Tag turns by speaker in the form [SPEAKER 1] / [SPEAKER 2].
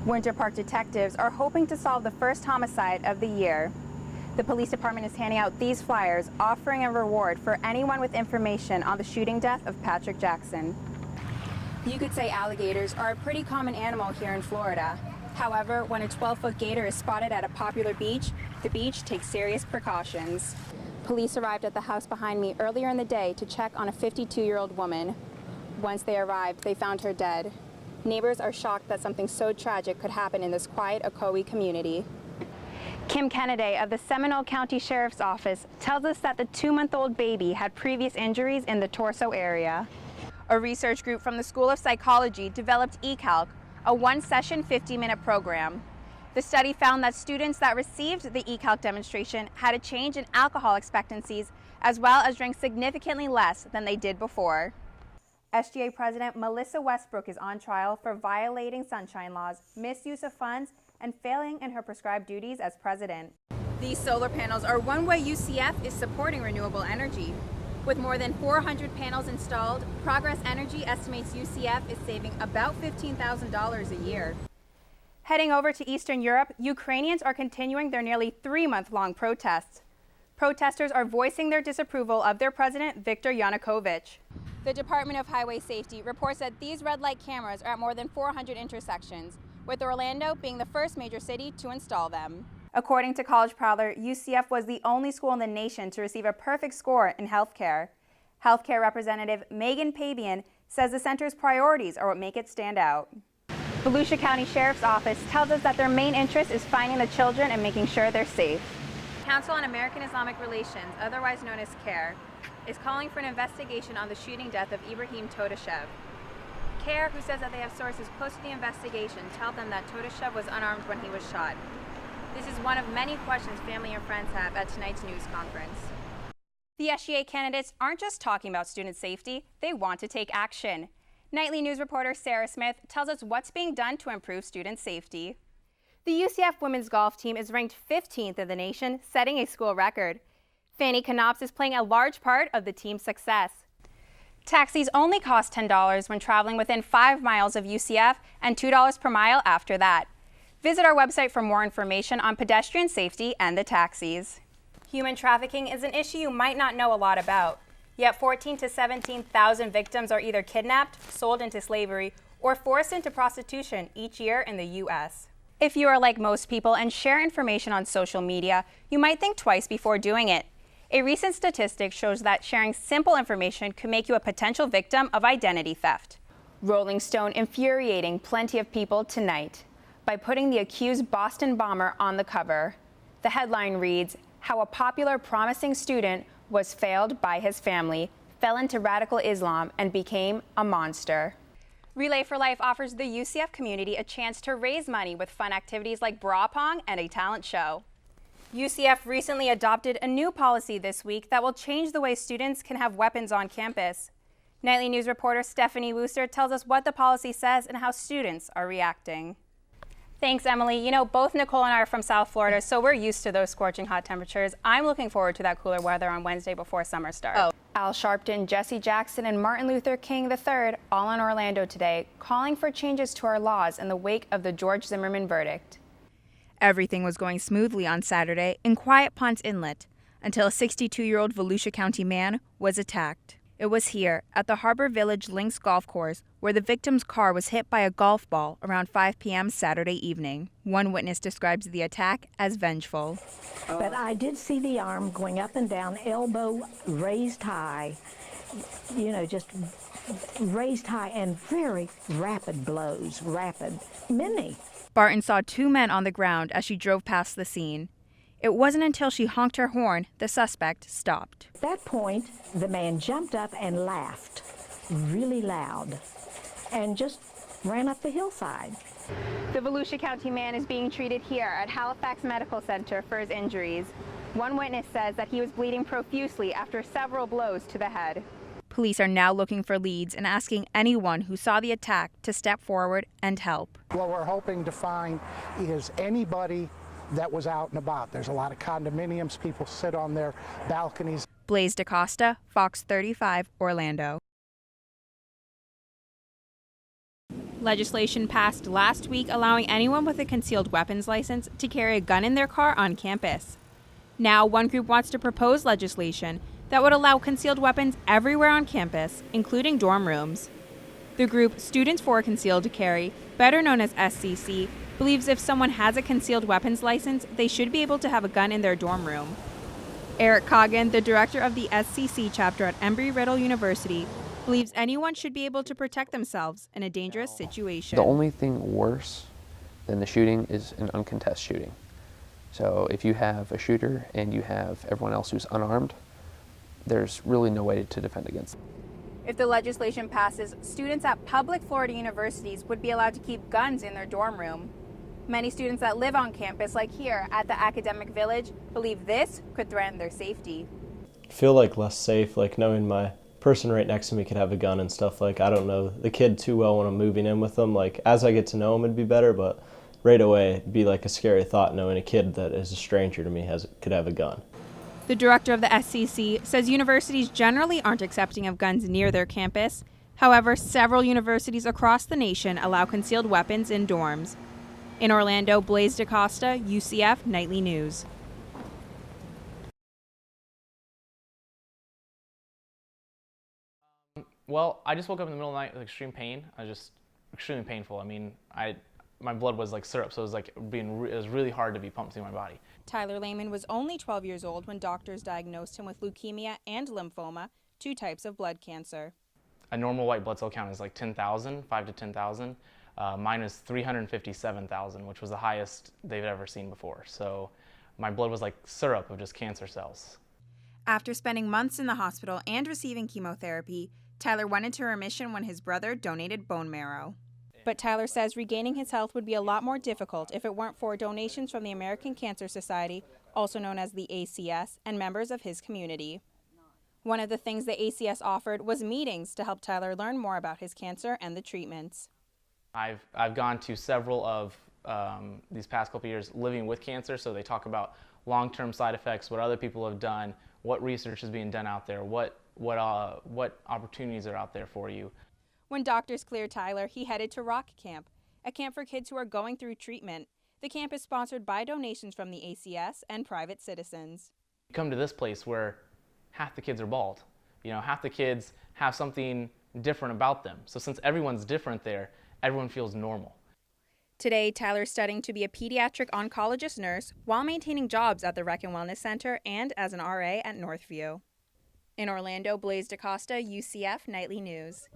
[SPEAKER 1] Winter Park detectives are hoping to solve the first homicide of the year. The police department is handing out these flyers offering a reward for anyone with information on the shooting death of Patrick Jackson. You could say alligators are a pretty common animal here in Florida. However, when a 12-foot gator is spotted at a popular beach, the beach takes serious precautions. Police arrived at the house behind me earlier in the day to check on a 52-year-old woman. Once they arrived, they found her dead. Neighbors are shocked that something so tragic could happen in this quiet Ocoee community. Kim Kennedy of the Seminole County Sheriff's Office tells us that the 2-month-old baby had previous injuries in the torso area. A research group from the School of Psychology developed eCalc, a one-session 50-minute program. The study found that students that received the eCalc demonstration had a change in alcohol expectancies as well as drank significantly less than they did before. SGA President Melissa Westbrook is on trial for violating sunshine laws, misuse of funds, and failing in her prescribed duties as president. These solar panels are one way UCF is supporting renewable energy. With more than 400 panels installed, Progress Energy estimates UCF is saving about $15,000 a year. Heading over to Eastern Europe, Ukrainians are continuing their nearly 3-month-long protests. Protesters are voicing their disapproval of their president, Viktor Yanukovych. The Department of Highway Safety reports that these red light cameras are at more than 400 intersections, with Orlando being the first major city to install them. According to College Prowler, UCF was the only school in the nation to receive a perfect score in healthcare. Healthcare Representative Megan Pabian says the center's priorities are what make it stand out. Volusia County Sheriff's Office tells us that their main interest is finding the children and making sure they're safe. Council on American Islamic Relations, otherwise known as CARE, is calling for an investigation on the shooting death of Ibrahim Todashev. CARE, who says that they have sources close to the investigation, tell them that Todashev was unarmed when he was shot. This is one of many questions family and friends have at tonight's news conference. The SGA candidates aren't just talking about student safety, they want to take action. Nightly news reporter Sarah Smith tells us what's being done to improve student safety. The UCF women's golf team is ranked 15th in the nation, setting a school record. Fanny Knops is playing a large part of the team's success. Taxis only cost $10 when traveling within 5 miles of UCF and $2 per mile after that. Visit our website for more information on pedestrian safety and the taxis. Human trafficking is an issue you might not know a lot about. Yet 14,000 to 17,000 victims are either kidnapped, sold into slavery, or forced into prostitution each year in the U.S. If you are like most people and share information on social media, you might think twice before doing it. A recent statistic shows that sharing simple information could make you a potential victim of identity theft. Rolling Stone infuriating plenty of people tonight by putting the accused Boston bomber on the cover. The headline reads, "How a popular promising student was failed by his family, fell into radical Islam, and became a monster." Relay for Life offers the UCF community a chance to raise money with fun activities like bra pong and a talent show. UCF recently adopted a new policy this week that will change the way students can have weapons on campus. Nightly news reporter Stephanie Wooster tells us what the policy says and how students are reacting. Thanks, Emily. You know, both Nicole and I are from South Florida, so we're used to those scorching hot temperatures. I'm looking forward to that cooler weather on Wednesday before summer starts. Al Sharpton, Jesse Jackson, and Martin Luther King III all in Orlando today, calling for changes to our laws in the wake of the George Zimmerman verdict. Everything was going smoothly on Saturday in Quiet Ponds Inlet until a 62-year-old Volusia County man was attacked. It was here at the Harbor Village Links Golf Course where the victim's car was hit by a golf ball around 5 p.m. Saturday evening. One witness describes the attack as vengeful.
[SPEAKER 2] But I did see the arm going up and down, elbow raised high, you know, just raised high, and very rapid blows, many.
[SPEAKER 1] Barton saw 2 men on the ground as she drove past the scene. It wasn't until she honked her horn the suspect stopped.
[SPEAKER 2] At that point, the man jumped up and laughed really loud and just ran up the hillside.
[SPEAKER 1] The Volusia County man is being treated here at Halifax Medical Center for his injuries. One witness says that he was bleeding profusely after several blows to the head. Police are now looking for leads and asking anyone who saw the attack to step forward and help.
[SPEAKER 3] What we're hoping to find is anybody that was out and about. There's a lot of condominiums, people sit on their balconies.
[SPEAKER 1] Blaise DaCosta, Fox 35, Orlando. Legislation passed last week allowing anyone with a concealed weapons license to carry a gun in their car on campus. Now, one group wants to propose legislation that would allow concealed weapons everywhere on campus, including dorm rooms. The group Students for Concealed Carry, better known as SCC, believes if someone has a concealed weapons license, they should be able to have a gun in their dorm room. Eric Coggin, the director of the SCC chapter at Embry-Riddle University, believes anyone should be able to protect themselves in a dangerous situation.
[SPEAKER 4] The only thing worse than the shooting is an uncontested shooting. So if you have a shooter and you have everyone else who's unarmed, there's really no way to defend against it.
[SPEAKER 1] If the legislation passes, students at public Florida universities would be allowed to keep guns in their dorm room. Many students that live on campus, like here at the Academic Village, believe this could threaten their safety.
[SPEAKER 5] I feel like less safe, like knowing my person right next to me could have a gun and stuff. Like, I don't know the kid too well when I'm moving in with them. Like, as I get to know him, it'd be better, but right away, it'd be like a scary thought knowing a kid that is a stranger to me could have a gun.
[SPEAKER 1] The director of the SCC says universities generally aren't accepting of guns near their campus. However, several universities across the nation allow concealed weapons in dorms. In Orlando, Blaise DaCosta, UCF Nightly News.
[SPEAKER 6] Well, I just woke up in the middle of the night with extreme pain. I was just extremely painful. I mean, my blood was like syrup, so it was like it was really hard to be pumped through my body.
[SPEAKER 1] Tyler Lehman was only 12 years old when doctors diagnosed him with leukemia and lymphoma, two types of blood cancer.
[SPEAKER 6] A normal white blood cell count is like 10,000, 5 to 10,000. Mine is 357,000, which was the highest they've ever seen before. So my blood was like syrup of just cancer cells.
[SPEAKER 1] After spending months in the hospital and receiving chemotherapy, Tyler went into remission when his brother donated bone marrow. But Tyler says regaining his health would be a lot more difficult if it weren't for donations from the American Cancer Society, also known as the ACS, and members of his community. One of the things the ACS offered was meetings to help Tyler learn more about his cancer and the treatments.
[SPEAKER 6] I've gone to several of these past couple years living with cancer, so they talk about long-term side effects, what other people have done, what research is being done out there, what opportunities are out there for you.
[SPEAKER 1] When doctors cleared Tyler, he headed to Rock Camp, a camp for kids who are going through treatment. The camp is sponsored by donations from the ACS and private citizens.
[SPEAKER 6] You come to this place where half the kids are bald. You know, half the kids have something different about them. So since everyone's different there, everyone feels normal.
[SPEAKER 1] Today, Tyler's studying to be a pediatric oncologist nurse while maintaining jobs at the Rec and Wellness Center and as an RA at Northview. In Orlando, Blaise DaCosta, UCF Nightly News.